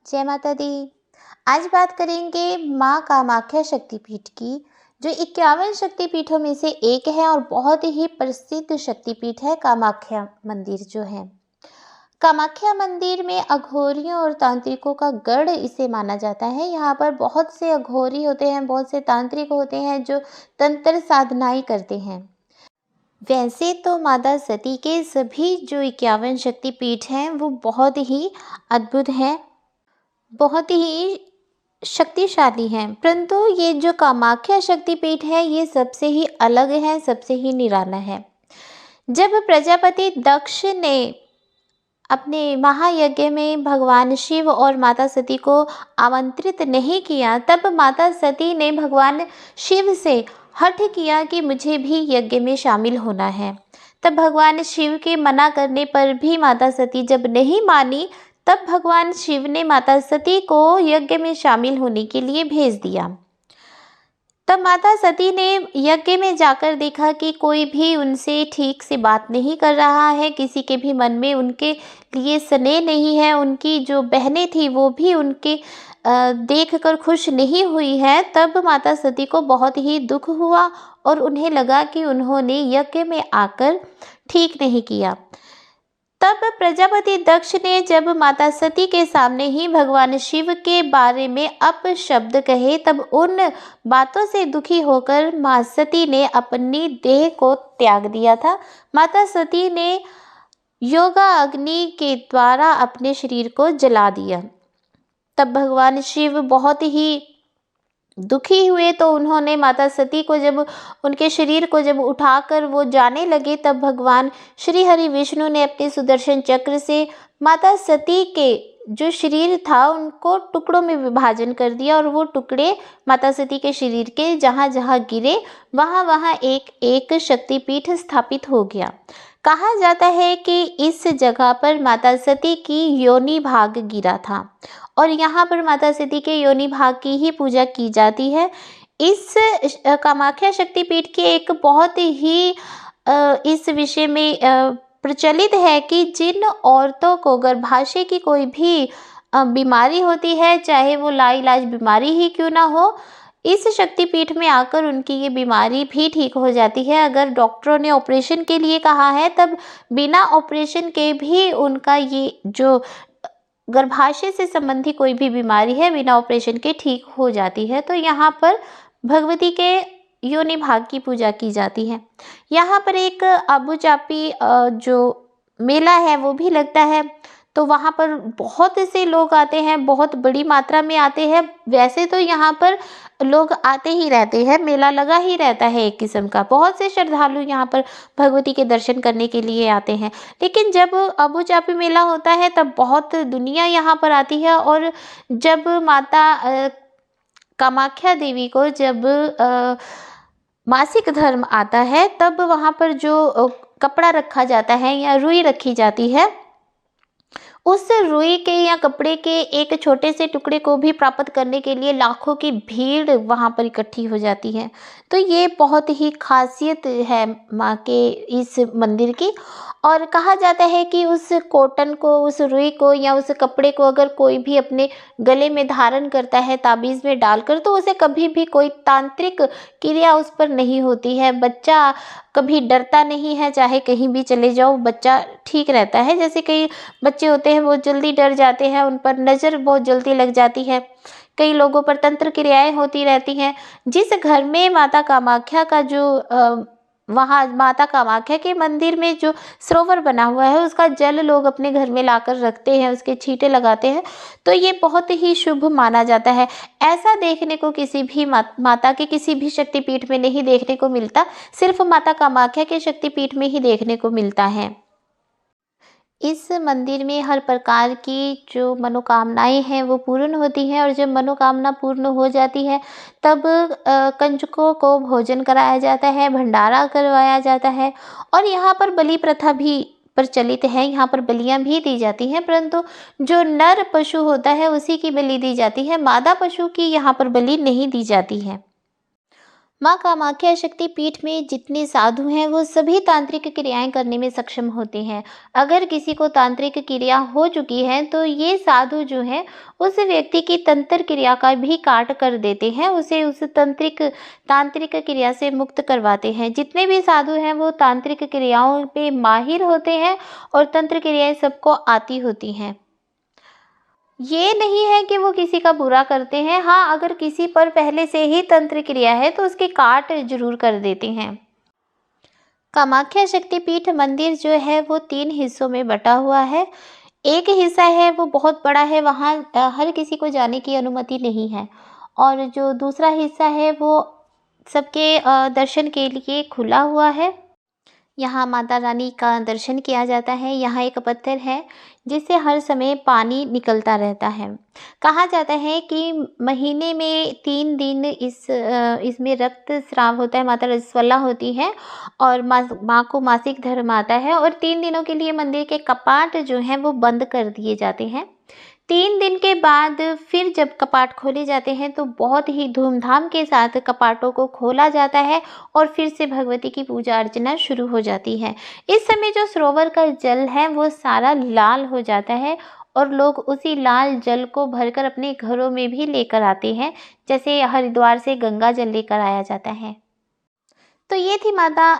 जय माता दी। आज बात करेंगे माँ कामाख्या शक्तिपीठ की, जो 51 शक्तिपीठों में से एक है और बहुत ही प्रसिद्ध शक्तिपीठ है कामाख्या मंदिर जो है। कामाख्या मंदिर में अघोरियों और तांत्रिकों का गढ़ इसे माना जाता है। यहाँ पर बहुत से अघोरी होते हैं, बहुत से तांत्रिक होते हैं जो तंत्र साधनाएं करते हैं। वैसे तो माता सती के सभी जो 51 शक्तिपीठ हैं वो बहुत ही अद्भुत हैं, बहुत ही शक्तिशाली हैं, परंतु ये जो कामाख्या शक्तिपीठ है ये सबसे ही अलग है, सबसे ही निराला है। जब प्रजापति दक्ष ने अपने महायज्ञ में भगवान शिव और माता सती को आमंत्रित नहीं किया, तब माता सती ने भगवान शिव से हठ किया कि मुझे भी यज्ञ में शामिल होना है। तब भगवान शिव के मना करने पर भी माता सती जब नहीं मानी, तब भगवान शिव ने माता सती को यज्ञ में शामिल होने के लिए भेज दिया। तब माता सती ने यज्ञ में जाकर देखा कि कोई भी उनसे ठीक से बात नहीं कर रहा है, किसी के भी मन में उनके लिए स्नेह नहीं है। उनकी जो बहनें थी वो भी उनके देखकर खुश नहीं हुई है। तब माता सती को बहुत ही दुख हुआ और उन्हें लगा कि उन्होंने यज्ञ में आकर ठीक नहीं किया। तब प्रजापति दक्ष ने जब माता सती के सामने ही भगवान शिव के बारे में अपशब्द कहे, तब उन बातों से दुखी होकर माँ सती ने अपनी देह को त्याग दिया था। माता सती ने योगा अग्नि के द्वारा अपने शरीर को जला दिया। तब भगवान शिव बहुत ही दुखी हुए, तो उन्होंने माता सती को जब उनके शरीर को जब उठाकर वो जाने लगे, तब भगवान श्री हरि विष्णु ने अपने सुदर्शन चक्र से माता सती के जो शरीर था उनको टुकड़ों में विभाजन कर दिया और वो टुकड़े माता सती के शरीर के जहाँ जहाँ गिरे वहाँ वहाँ एक एक शक्तिपीठ स्थापित हो गया। कहा जाता है कि इस जगह पर माता सती की योनि भाग गिरा था और यहाँ पर माता सती के योनि भाग की ही पूजा की जाती है। इस कामाख्या शक्तिपीठ की एक बहुत ही इस विषय में प्रचलित है कि जिन औरतों को गर्भाशय की कोई भी बीमारी होती है, चाहे वो लाइलाज बीमारी ही क्यों ना हो, इस शक्तिपीठ में आकर उनकी ये बीमारी भी ठीक हो जाती है। अगर डॉक्टरों ने ऑपरेशन के लिए कहा है, तब बिना ऑपरेशन के भी उनका ये जो गर्भाशय से संबंधी कोई भी बीमारी है बिना ऑपरेशन के ठीक हो जाती है। तो यहाँ पर भगवती के योनि भाग की पूजा की जाती है। यहाँ पर एक आबू चापी जो मेला है वो भी लगता है, तो वहाँ पर बहुत से लोग आते हैं, बहुत बड़ी मात्रा में आते हैं। वैसे तो यहाँ पर लोग आते ही रहते हैं, मेला लगा ही रहता है एक किस्म का। बहुत से श्रद्धालु यहाँ पर भगवती के दर्शन करने के लिए आते हैं। लेकिन जब आबू चापी मेला होता है तब बहुत दुनिया यहाँ पर आती है। और जब माता कामाख्या देवी को जब मासिक धर्म आता है, तब वहाँ पर जो कपड़ा रखा जाता है या रुई रखी जाती है, उस रुई के या कपड़े के एक छोटे से टुकड़े को भी प्राप्त करने के लिए लाखों की भीड़ वहाँ पर इकट्ठी हो जाती है। तो ये बहुत ही खासियत है माँ के इस मंदिर की। और कहा जाता है कि उस कॉटन को, उस रुई को या उस कपड़े को अगर कोई भी अपने गले में धारण करता है ताबीज़ में डालकर, तो उसे कभी भी कोई तांत्रिक क्रिया उस पर नहीं होती है। बच्चा कभी डरता नहीं है, चाहे कहीं भी चले जाओ बच्चा ठीक रहता है। जैसे कई बच्चे होते हैं वो जल्दी डर जाते हैं, उन पर नज़र बहुत जल्दी लग जाती है, कई लोगों पर तंत्र क्रियाएं होती रहती हैं। जिस घर में माता कामाख्या का जो वहाँ माता कामाख्या के मंदिर में जो सरोवर बना हुआ है उसका जल लोग अपने घर में लाकर रखते हैं, उसके छींटे लगाते हैं, तो ये बहुत ही शुभ माना जाता है। ऐसा देखने को किसी भी माता के किसी भी शक्तिपीठ में नहीं देखने को मिलता, सिर्फ माता कामाख्या के शक्तिपीठ में ही देखने को मिलता है। इस मंदिर में हर प्रकार की जो मनोकामनाएं हैं वो पूर्ण होती हैं, और जब मनोकामना पूर्ण हो जाती है तब कंजकों को भोजन कराया जाता है, भंडारा करवाया जाता है। और यहाँ पर बलि प्रथा भी प्रचलित है, यहाँ पर बलियाँ भी दी जाती हैं, परंतु जो नर पशु होता है उसी की बलि दी जाती है, मादा पशु की यहाँ पर बलि नहीं दी जाती है। माँ कामाख्या शक्ति पीठ में जितने साधु हैं वो सभी तांत्रिक क्रियाएं करने में सक्षम होते हैं। अगर किसी को तांत्रिक क्रिया हो चुकी है तो ये साधु जो है उस व्यक्ति की तंत्र क्रिया का भी काट कर देते हैं, उसे उस तांत्रिक क्रिया से मुक्त करवाते हैं। जितने भी साधु हैं वो तांत्रिक क्रियाओं पे माहिर होते हैं और तंत्र क्रियाएं सबको आती होती हैं। ये नहीं है कि वो किसी का बुरा करते हैं। हाँ, अगर किसी पर पहले से ही तंत्र क्रिया है तो उसकी काट जरूर कर देते हैं। कामाख्या शक्तिपीठ मंदिर जो है वो 3 हिस्सों में बटा हुआ है। एक हिस्सा है वो बहुत बड़ा है, वहाँ हर किसी को जाने की अनुमति नहीं है। और जो दूसरा हिस्सा है वो सबके दर्शन के लिए खुला हुआ है। यहाँ माता रानी का दर्शन किया जाता है। यहाँ एक पत्थर है जिससे हर समय पानी निकलता रहता है। कहा जाता है कि महीने में 3 दिन इसमें रक्त स्राव होता है, माता रजस्वला होती है और माँ को मासिक धर्म आता है और 3 दिनों के लिए मंदिर के कपाट जो हैं वो बंद कर दिए जाते हैं। 3 दिन के बाद फिर जब कपाट खोले जाते हैं तो बहुत ही धूमधाम के साथ कपाटों को खोला जाता है और फिर से भगवती की पूजा अर्चना शुरू हो जाती है। इस समय जो सरोवर का जल है वो सारा लाल हो जाता है और लोग उसी लाल जल को भरकर अपने घरों में भी लेकर आते हैं, जैसे हरिद्वार से गंगा जल लेकर आया जाता है। तो ये थी माता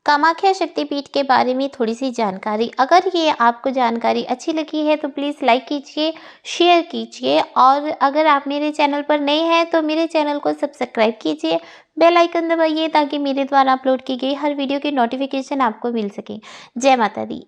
कामाख्या शक्तिपीठ के बारे में थोड़ी सी जानकारी। अगर ये आपको जानकारी अच्छी लगी है तो प्लीज़ लाइक कीजिए, शेयर कीजिए और अगर आप मेरे चैनल पर नए हैं तो मेरे चैनल को सब्सक्राइब कीजिए, बेल आइकन दबाइए ताकि मेरे द्वारा अपलोड की गई हर वीडियो की नोटिफिकेशन आपको मिल सके। जय माता दी।